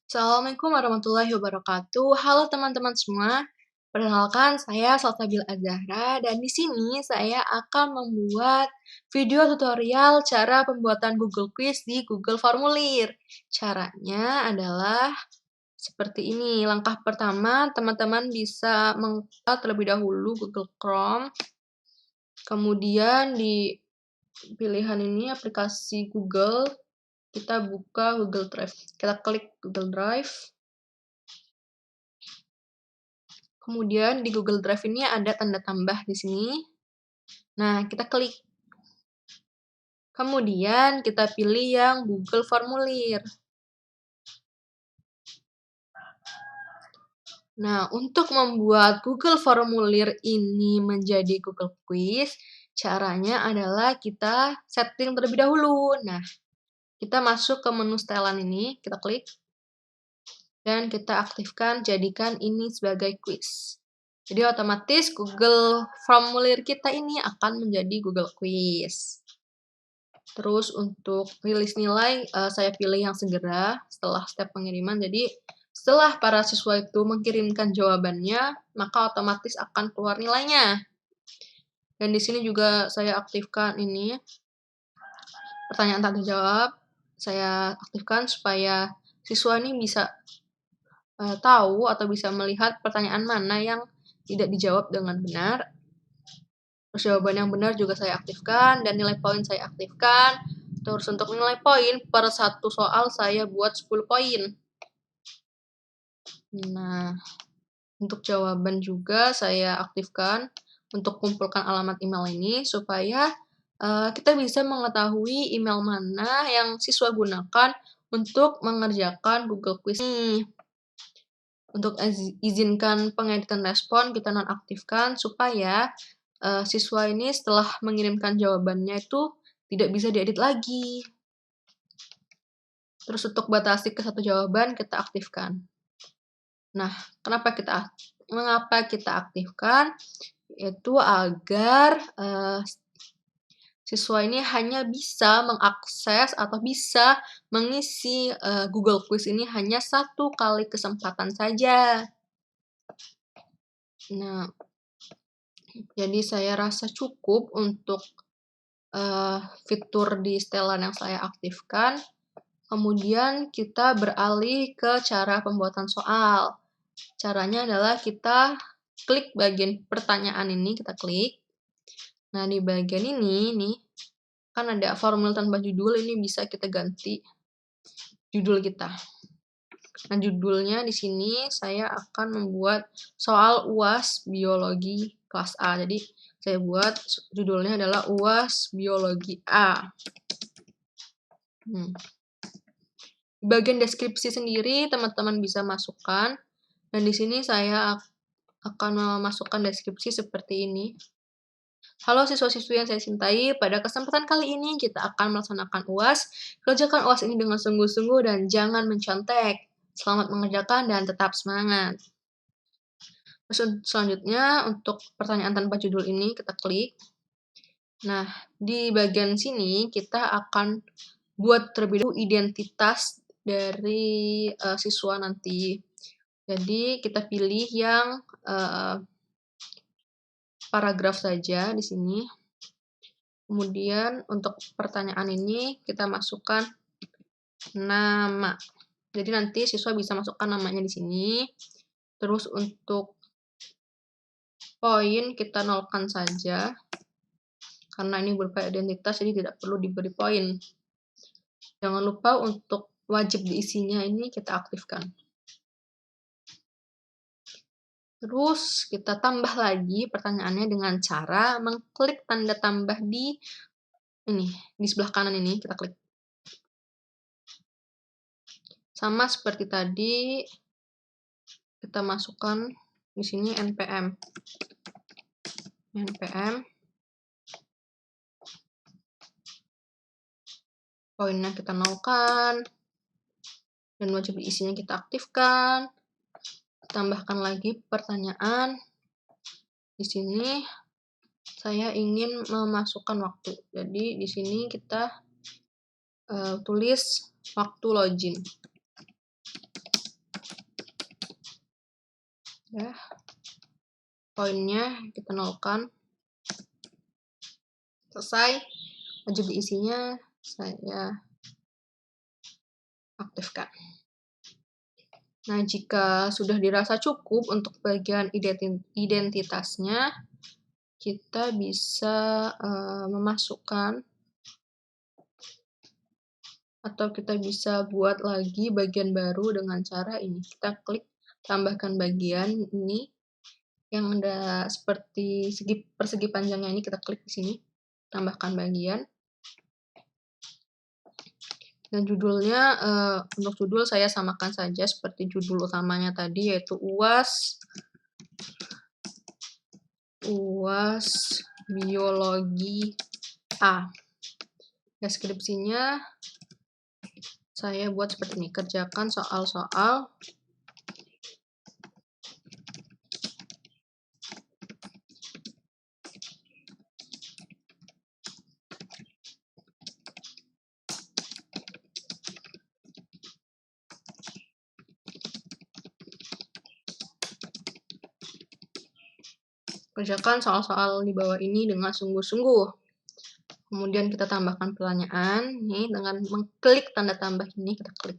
Assalamualaikum warahmatullahi wabarakatuh. Halo teman-teman semua. Perkenalkan, saya Salsabil Azahra dan di sini saya akan membuat video tutorial cara pembuatan Google Quiz di Google Formulir. Caranya adalah seperti ini. Langkah pertama, teman-teman bisa menginstal terlebih dahulu Google Chrome. Kemudian di pilihan ini aplikasi Google, kita buka Google Drive. Kita klik Google Drive. Kemudian di Google Drive ini ada tanda tambah di sini. Nah, kita klik. Kemudian kita pilih yang Google Formulir. Nah, untuk membuat Google Formulir ini menjadi Google Quiz, caranya adalah kita setting terlebih dahulu. Nah, kita masuk ke menu setelan ini, kita klik. Dan kita aktifkan jadikan ini sebagai quiz. Jadi otomatis Google Formulir kita ini akan menjadi Google Quiz. Terus untuk rilis nilai, saya pilih yang segera setelah step pengiriman. Jadi setelah para siswa itu mengirimkan jawabannya, maka otomatis akan keluar nilainya. Dan di sini juga saya aktifkan ini pertanyaan tanda jawab. Saya aktifkan supaya siswa ini bisa tahu atau bisa melihat pertanyaan mana yang tidak dijawab dengan benar. Terus jawaban yang benar juga saya aktifkan, dan nilai poin saya aktifkan. Terus untuk nilai poin, per satu soal saya buat 10 poin. Nah, untuk jawaban juga saya aktifkan untuk kumpulkan alamat email ini, supaya kita bisa mengetahui email mana yang siswa gunakan untuk mengerjakan Google Quiz ini. Untuk izinkan pengeditan respon, kita nonaktifkan supaya siswa ini setelah mengirimkan jawabannya itu tidak bisa diedit lagi. Terus untuk batasi ke satu jawaban, kita aktifkan. Nah, mengapa kita aktifkan? Yaitu agar siswa ini hanya bisa mengakses atau bisa mengisi Google Quiz ini hanya satu kali kesempatan saja. Nah, jadi saya rasa cukup untuk fitur di setelan yang saya aktifkan. Kemudian kita beralih ke cara pembuatan soal. Caranya adalah kita klik bagian pertanyaan ini, kita klik. Nah, di bagian ini nih, kan ada formulir tanpa judul, ini bisa kita ganti judul kita. Nah, judulnya di sini saya akan membuat soal UAS Biologi kelas A. Jadi, saya buat judulnya adalah UAS Biologi A. Di bagian deskripsi sendiri, teman-teman bisa masukkan. Dan di sini saya akan memasukkan deskripsi seperti ini. Halo siswa-siswi yang saya cintai, pada kesempatan kali ini kita akan melaksanakan UAS. Kerjakan UAS ini dengan sungguh-sungguh dan jangan mencontek. Selamat mengerjakan dan tetap semangat. Terus selanjutnya, untuk pertanyaan tanpa judul ini, kita klik. Nah, di bagian sini kita akan buat terlebih dahulu identitas dari siswa nanti. Jadi, kita pilih yang paragraf saja di sini. Kemudian untuk pertanyaan ini kita masukkan nama. Jadi nanti siswa bisa masukkan namanya di sini. Terus untuk poin kita nolkan saja. Karena ini berupa identitas, jadi tidak perlu diberi poin. Jangan lupa untuk wajib diisinya ini kita aktifkan. Terus kita tambah lagi pertanyaannya dengan cara mengklik tanda tambah di sebelah kanan ini, kita klik. Sama seperti tadi, kita masukkan di sini NPM. Poinnya kita nolkan, dan wajib diisinya kita aktifkan. Tambahkan lagi pertanyaan. Di sini saya ingin memasukkan waktu. Jadi di sini kita tulis waktu login. Ya, poinnya kita nolkan. Selesai. Wajib diisinya saya aktifkan. Nah, jika sudah dirasa cukup untuk bagian identitasnya, kita bisa memasukkan atau kita bisa buat lagi bagian baru dengan cara ini. Kita klik tambahkan bagian ini yang ada seperti persegi panjangnya ini, kita klik di sini, tambahkan bagian. Dan judulnya, untuk judul saya samakan saja seperti judul utamanya tadi, yaitu UAS Biologi A. Deskripsinya saya buat seperti ini, kerjakan soal-soal di bawah ini dengan sungguh-sungguh. Kemudian kita tambahkan pertanyaan nih dengan mengklik tanda tambah ini, kita klik.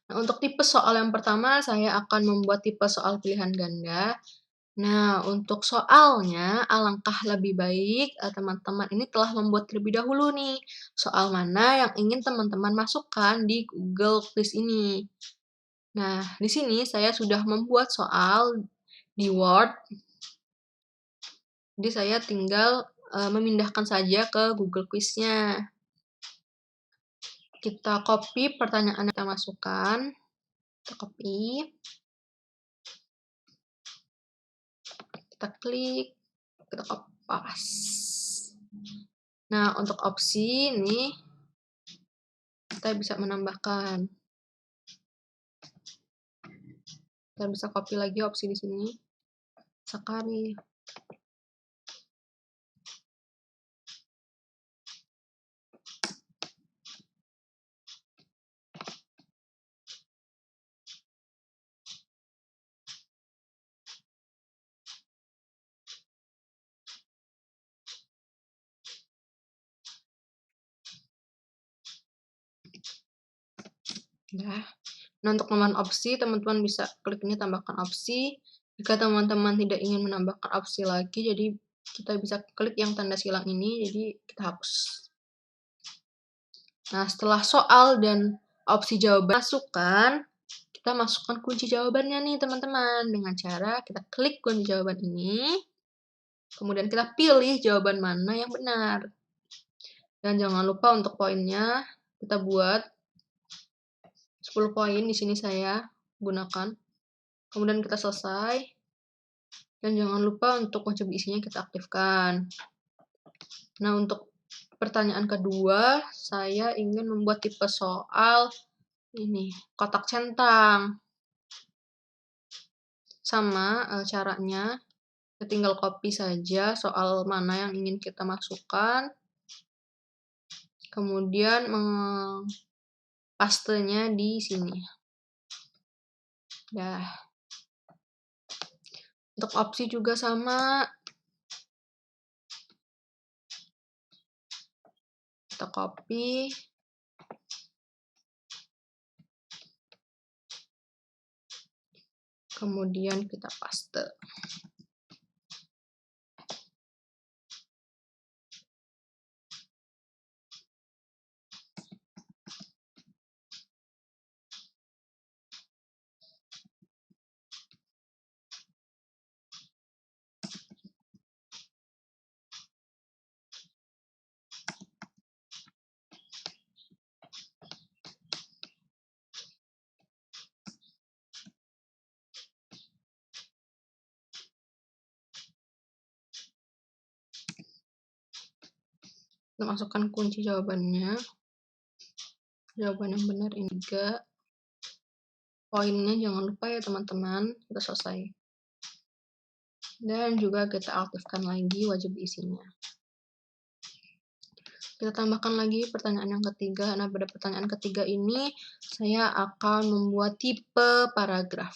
Nah, untuk tipe soal yang pertama saya akan membuat tipe soal pilihan ganda. Nah, untuk soalnya alangkah lebih baik teman-teman ini telah membuat terlebih dahulu nih soal mana yang ingin teman-teman masukkan di Google Quiz ini. Nah, di sini saya sudah membuat soal di Word. Jadi saya tinggal memindahkan saja ke Google Quiz-nya. Kita copy pertanyaan yang kita masukkan. Kita copy. Kita klik. Kita copy paste. Nah, untuk opsi ini kita bisa menambahkan. Kita bisa copy lagi opsi di sini. Sekali. Nah, untuk menambahkan opsi, teman-teman bisa klik ini tambahkan opsi. Jika teman-teman tidak ingin menambahkan opsi lagi, jadi kita bisa klik yang tanda silang ini, jadi kita hapus. Nah, setelah soal dan opsi jawaban masukkan, kita masukkan kunci jawabannya nih teman-teman. Dengan cara kita klik kunci jawaban ini, kemudian kita pilih jawaban mana yang benar. Dan jangan lupa untuk poinnya, kita buat 10 poin, di sini saya gunakan. Kemudian kita selesai. Dan jangan lupa untuk wajib isinya kita aktifkan. Nah, untuk pertanyaan kedua, saya ingin membuat tipe soal ini, kotak centang. Sama caranya, kita tinggal copy saja soal mana yang ingin kita masukkan. Kemudian pastenya di sini. Dah. Untuk opsi juga sama. Kita copy. Kemudian kita paste. Kita masukkan kunci jawabannya. Jawaban yang benar ini 3. Poinnya jangan lupa ya teman-teman, kita selesai. Dan juga kita aktifkan lagi wajib isinya. Kita tambahkan lagi pertanyaan yang ketiga. Nah, pada pertanyaan ketiga ini saya akan membuat tipe paragraf.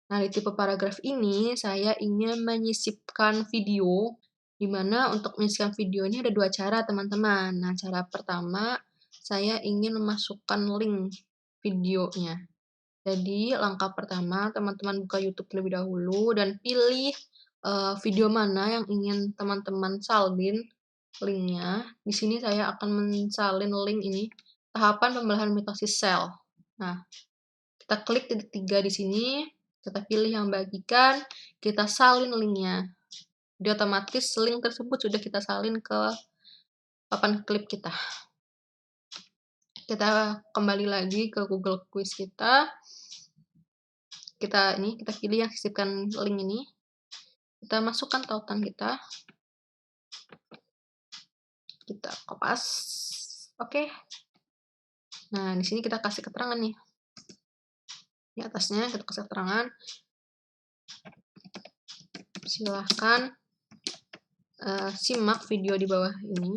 Nah, di tipe paragraf ini saya ingin menyisipkan video, di mana untuk menyisipkan video ini ada 2 cara, teman-teman. Nah, cara pertama, saya ingin memasukkan link videonya. Jadi, langkah pertama, teman-teman buka YouTube terlebih dahulu dan pilih video mana yang ingin teman-teman salin linknya. Di sini saya akan mensalin link ini, tahapan pembelahan aplikasi Shell. Nah, kita klik titik 3 di sini, kita pilih yang bagikan, kita salin linknya. Jadi otomatis link tersebut sudah kita salin ke papan klip kita. Kita kembali lagi ke Google Quiz kita. Kita pilih yang sisipkan link ini. Kita masukkan tautan kita. Kita kopas. Oke. Nah, di sini kita kasih keterangan nih. Di atasnya kita kasih keterangan. Silahkan simak video di bawah ini.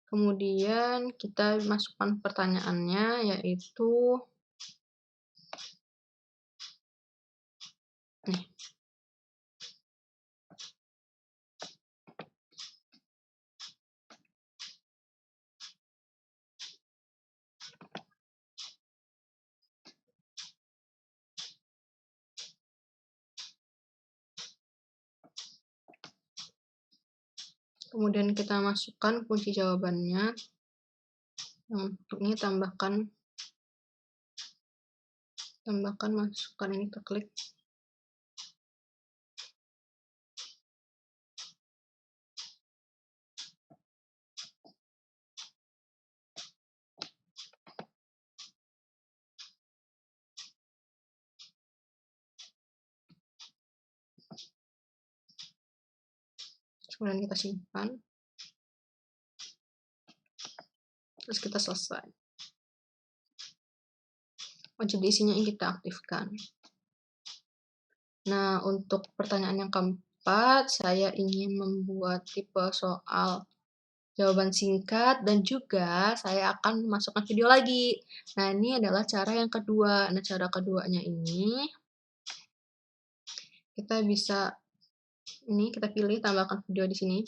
Kemudian kita masukkan pertanyaannya, yaitu nih. Kemudian kita masukkan kunci jawabannya. Untuk ini tambahkan, masukkan ini, kita klik. Kemudian kita simpan. Terus kita selesai. Wajib diisinya ini kita aktifkan. Nah, untuk pertanyaan yang keempat, saya ingin membuat tipe soal jawaban singkat dan juga saya akan memasukkan video lagi. Nah, ini adalah cara yang kedua. Nah, cara keduanya ini kita bisa kita pilih tambahkan video di sini.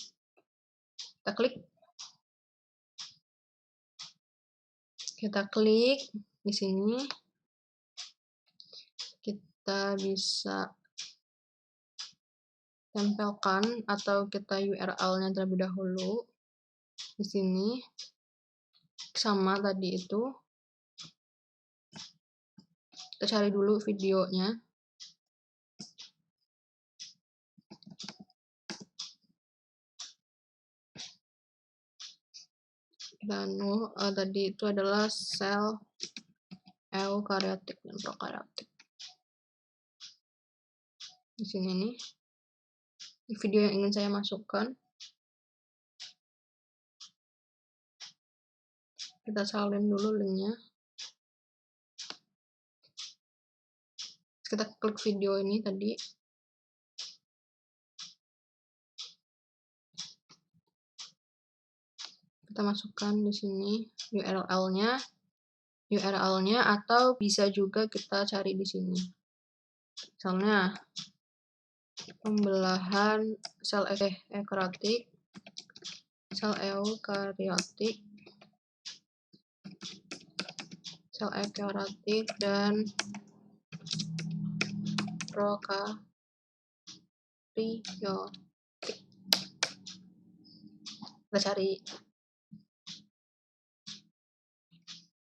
Kita klik. Di sini. Kita bisa tempelkan atau kita URL-nya terlebih dahulu. Di sini sama tadi itu. Kita cari dulu videonya. Dan tadi itu adalah Shell eukaryotik dan prokaryotik. Di sini nih, video yang ingin saya masukkan. Kita salin dulu linknya. Kita klik video ini tadi. Kita masukkan di sini URL-nya atau bisa juga kita cari di sini. Misalnya pembelahan sel eukaryotik, dan prokaryotik.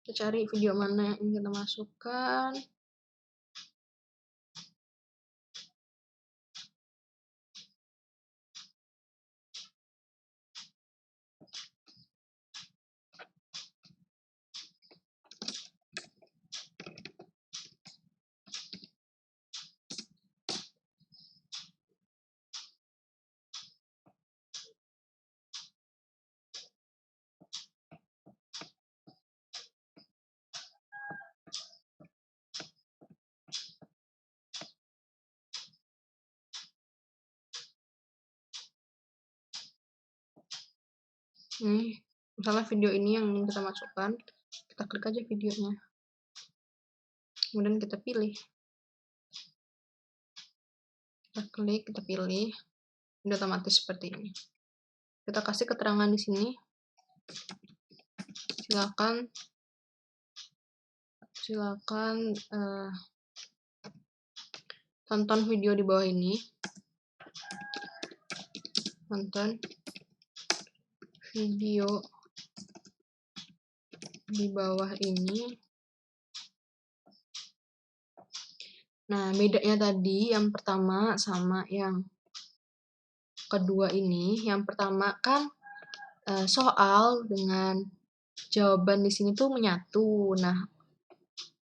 Kita cari video mana yang ingin kita masukkan. Misalnya video ini yang ingin kita masukkan, kita klik aja videonya. Kemudian kita pilih. Kita klik, kita pilih. Ini otomatis seperti ini. Kita kasih keterangan di sini. Silakan tonton video di bawah ini. Tonton video di bawah ini. Nah, bedanya tadi yang pertama sama yang kedua ini. Yang pertama kan soal dengan jawaban di sini tuh menyatu. Nah,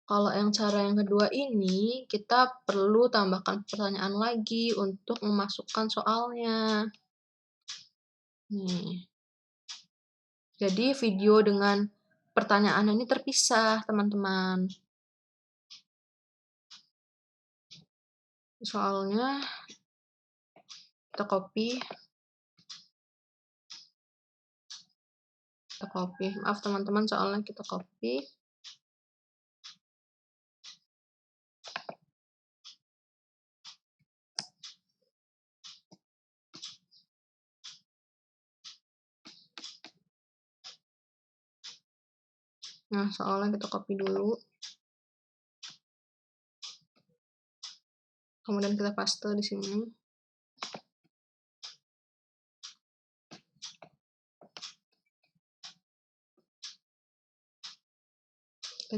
kalau yang cara yang kedua ini, kita perlu tambahkan pertanyaan lagi untuk memasukkan soalnya. Nih. Jadi video dengan pertanyaan ini terpisah, teman-teman. Soalnya kita copy. Maaf teman-teman, soalnya kita copy. Nah, soalnya kita copy dulu. Kemudian kita paste di sini. Kita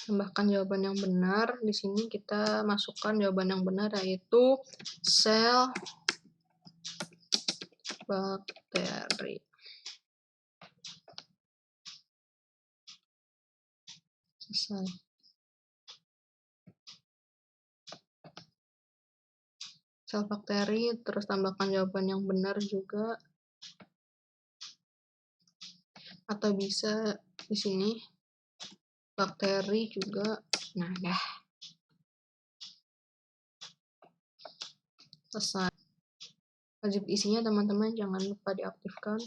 tambahkan jawaban yang benar. Di sini kita masukkan jawaban yang benar, yaitu sel bakteri. Selesai. Sel bakteri, terus tambahkan jawaban yang benar juga. Atau bisa di sini bakteri juga. Nah, dah. Selesai. Wajib isinya teman-teman jangan lupa diaktifkan.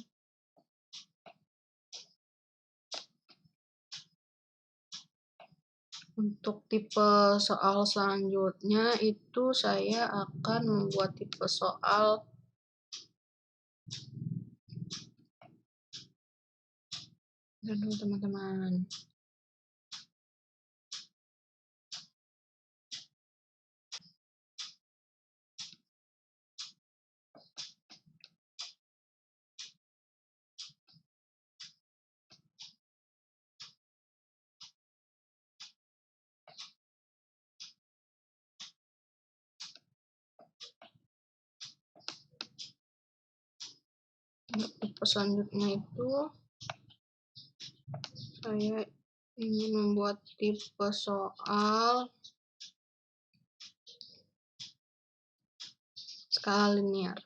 Untuk tipe soal selanjutnya itu saya akan membuat tipe soal dulu teman-teman. Untuk tipe selanjutnya itu saya ingin membuat tipe soal skala linear.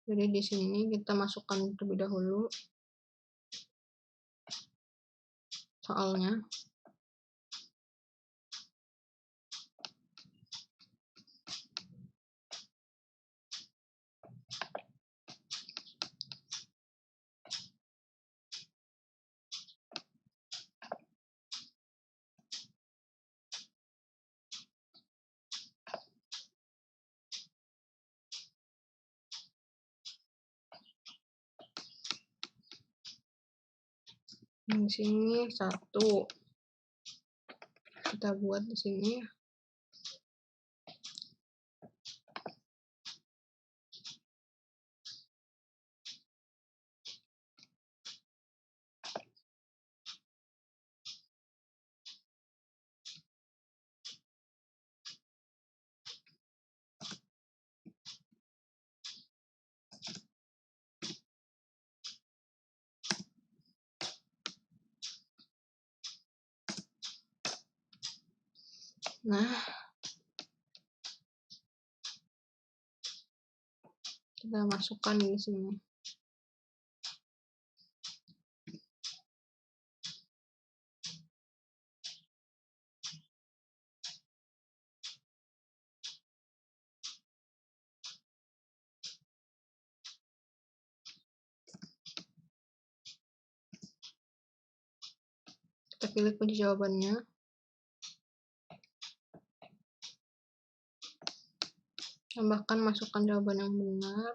Jadi di sini kita masukkan terlebih dahulu soalnya. Di sini 1. Kita buat di sini. Nah, kita masukkan di sini. Kita pilih kunci jawabannya. Tambahkan, masukkan jawaban yang benar.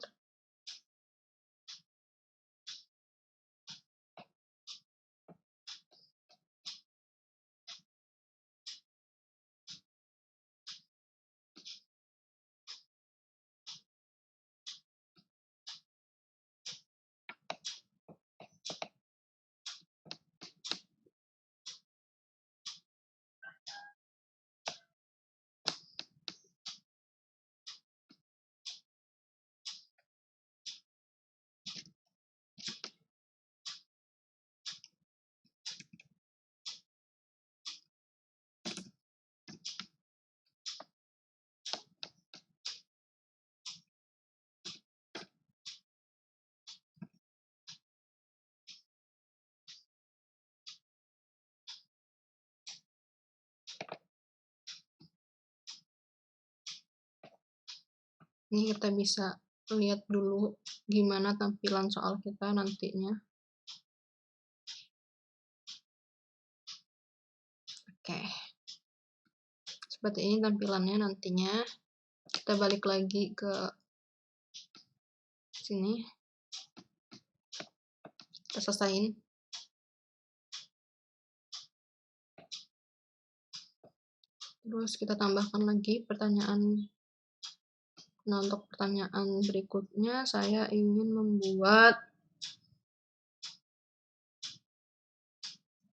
Ini kita bisa lihat dulu gimana tampilan soal kita nantinya. Oke. Seperti ini tampilannya nantinya. Kita balik lagi ke sini. Kita selesain. Terus kita tambahkan lagi pertanyaan. Nah, untuk pertanyaan berikutnya, saya ingin membuat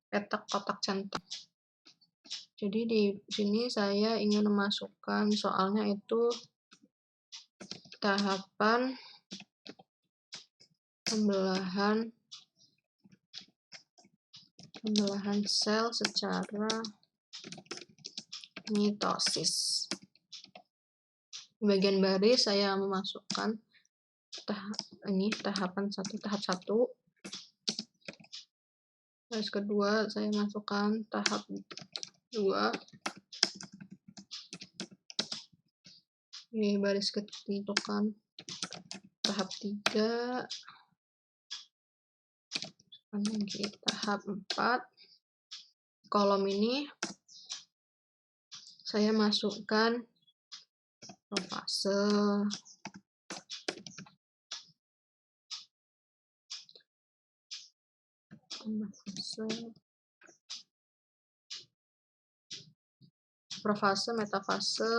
petak kotak centang. Jadi di sini saya ingin memasukkan soalnya itu tahapan pembelahan sel secara mitosis. Di bagian baris saya memasukkan tahapan 1, tahap 1. Baris kedua saya masukkan tahap 2. Di baris ketiga kan tahap 3. Lagi tahap 4. Kolom ini saya masukkan profase, profase, metafase,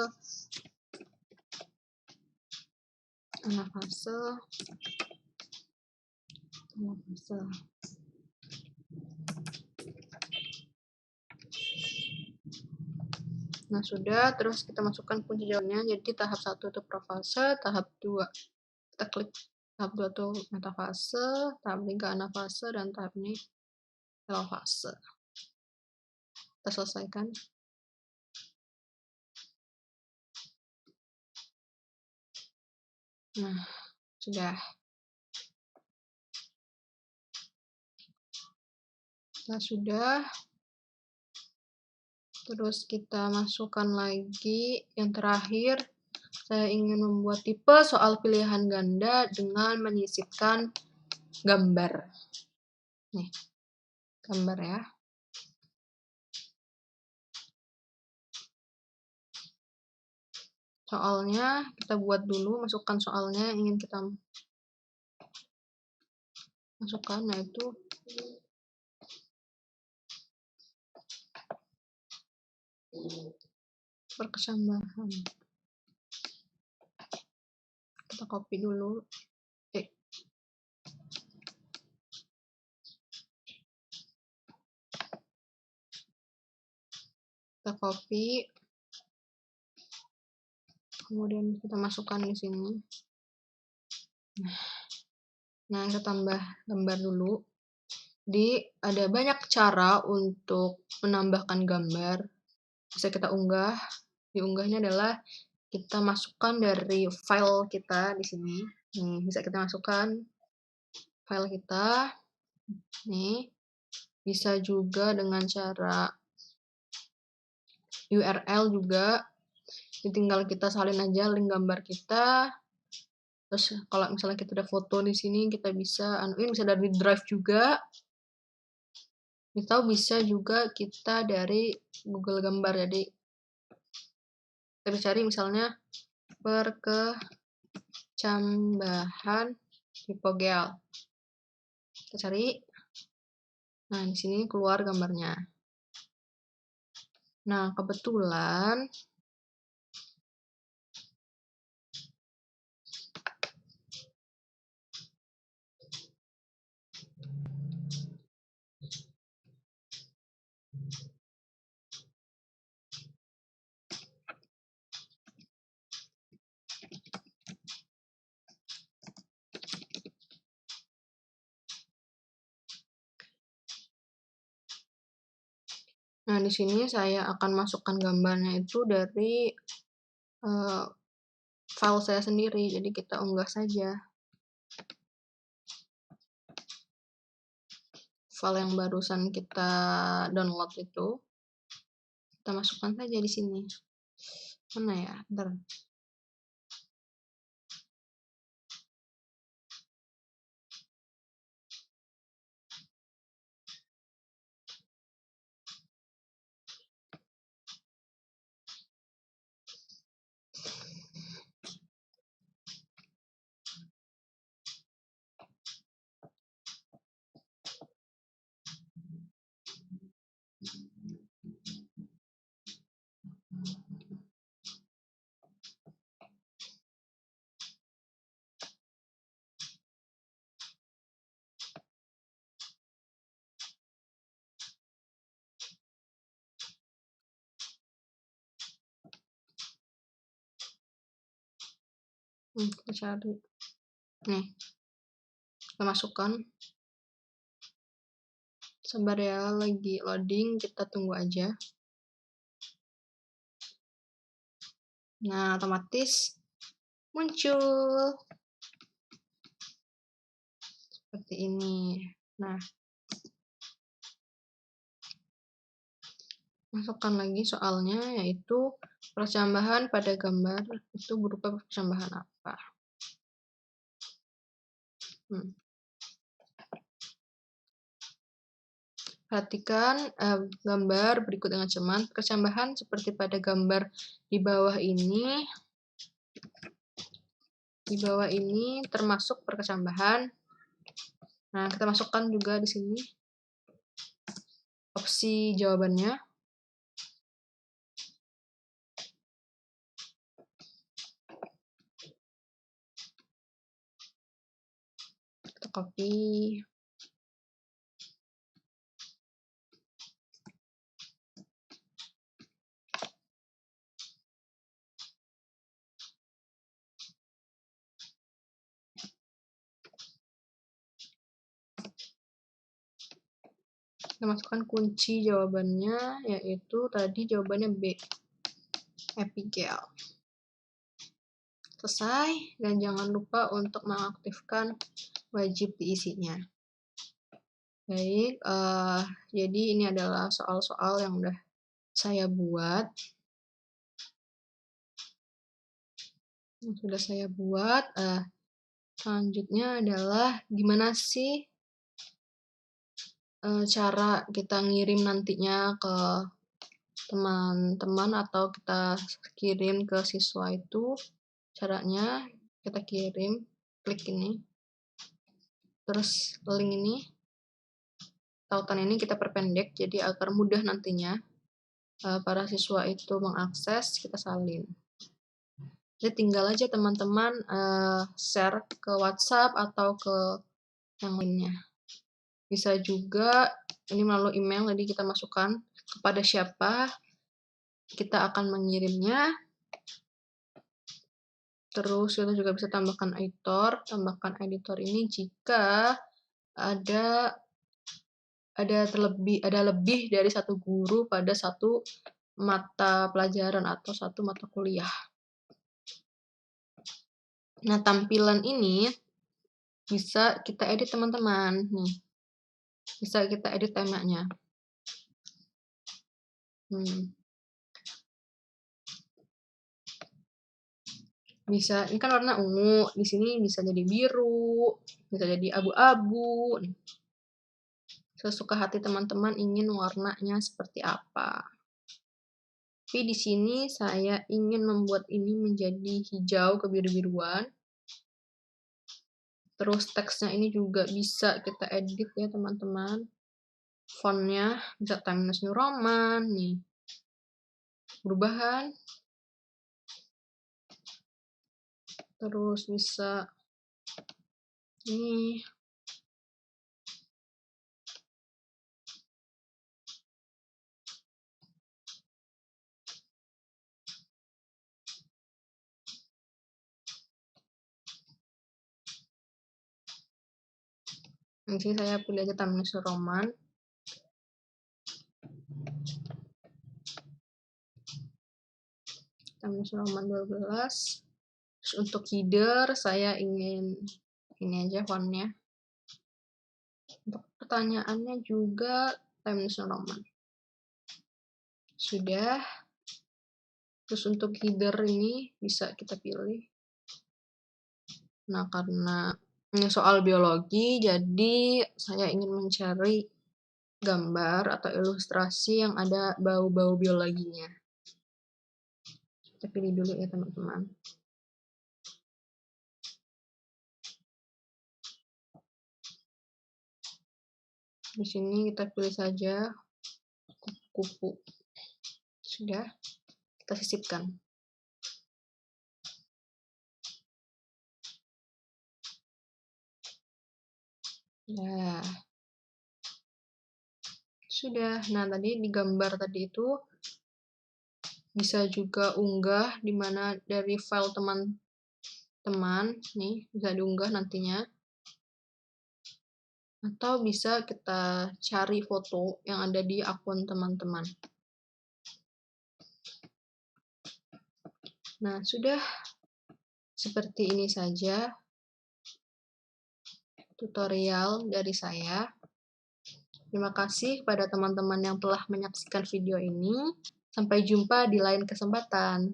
anafase, telofase. Nah, sudah. Terus kita masukkan kunci jawabannya. Jadi tahap 1 itu profase, tahap 2 kita klik tahap 2 itu metafase, tahap 3 anafase, dan tahap ini telofase. Kita selesaikan. Nah, sudah. Nah, sudah. Terus kita masukkan lagi yang terakhir. Saya ingin membuat tipe soal pilihan ganda dengan menyisipkan gambar. Nih, gambar ya. Soalnya kita buat dulu, masukkan soalnya yang ingin kita masukkan, yaitu perkesambahan. Kita copy dulu. Kita copy. Kemudian kita masukkan di sini. Nah, kita tambah gambar dulu. Jadi ada banyak cara untuk menambahkan gambar. Bisa kita unggah. Diunggahnya adalah kita masukkan dari file kita di sini. Nih, bisa kita masukkan file kita. Nih, bisa juga dengan cara URL juga. Jadi tinggal kita salin aja link gambar kita. Terus kalau misalnya kita ada foto di sini, kita bisa anuin, bisa dari drive juga. Atau bisa juga kita dari Google Gambar. Jadi kita bisa cari misalnya perkecambahan hipogel. Kita cari. Nah, di sini keluar gambarnya. Nah, kebetulan di sini saya akan masukkan gambarnya itu dari file saya sendiri. Jadi kita unggah saja file yang barusan kita download itu. Kita masukkan saja di sini. Mana ya? Bentar. Kita cari. Nih, kita masukkan. Sabar ya, lagi loading, kita tunggu aja. Nah, otomatis muncul seperti ini. Nah, masukkan lagi soalnya, yaitu percambahan pada gambar itu berupa percambahan apa. Perhatikan gambar berikut dengan cermat. Percambahan seperti pada gambar di bawah ini. Di bawah ini termasuk perkecambahan. Nah, kita masukkan juga di sini opsi jawabannya. Kita copy. Kita masukkan kunci jawabannya, yaitu tadi jawabannya B, epigel. Selesai, dan jangan lupa untuk mengaktifkan wajib diisinya. Baik, jadi ini adalah soal-soal yang udah saya buat. Sudah saya buat. Selanjutnya adalah gimana sih cara kita ngirim nantinya ke teman-teman atau kita kirim ke siswa itu. Caranya kita kirim, klik ini, terus link ini, tautan ini kita perpendek jadi agar mudah nantinya para siswa itu mengakses, kita salin. Jadi tinggal aja teman-teman share ke WhatsApp atau ke yang lainnya. Bisa juga ini melalui email, jadi kita masukkan kepada siapa kita akan mengirimnya. Terus kita juga bisa tambahkan editor ini jika ada lebih dari satu guru pada satu mata pelajaran atau satu mata kuliah. Nah, tampilan ini bisa kita edit teman-teman. Nih, bisa kita edit temanya. Bisa, ini kan warna ungu, di sini bisa jadi biru, bisa jadi abu-abu. sesuka hati teman-teman ingin warnanya seperti apa. Tapi di sini saya ingin membuat ini menjadi hijau kebiru-biruan. Terus teksnya ini juga bisa kita edit ya teman-teman. Fontnya bisa Times New Roman nih. Perubahan. Terus bisa ini. Di sini saya pilih aja Times New Roman. Times New Roman 12. Terus untuk header saya ingin ini aja fontnya. Untuk pertanyaannya juga Times New Roman. Sudah. Terus untuk header ini bisa kita pilih. Nah, karena ini soal biologi, jadi saya ingin mencari gambar atau ilustrasi yang ada bau-bau biologinya. Kita pilih dulu ya teman-teman. Di sini kita pilih saja kupu-kupu. Sudah, kita sisipkan. Nah, sudah. Nah, tadi di gambar tadi itu bisa juga unggah di mana dari file teman-teman nih bisa diunggah nantinya. Atau bisa kita cari foto yang ada di akun teman-teman. Nah, sudah seperti ini saja tutorial dari saya. Terima kasih kepada teman-teman yang telah menyaksikan video ini. Sampai jumpa di lain kesempatan.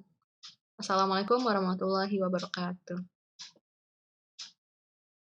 Assalamualaikum warahmatullahi wabarakatuh.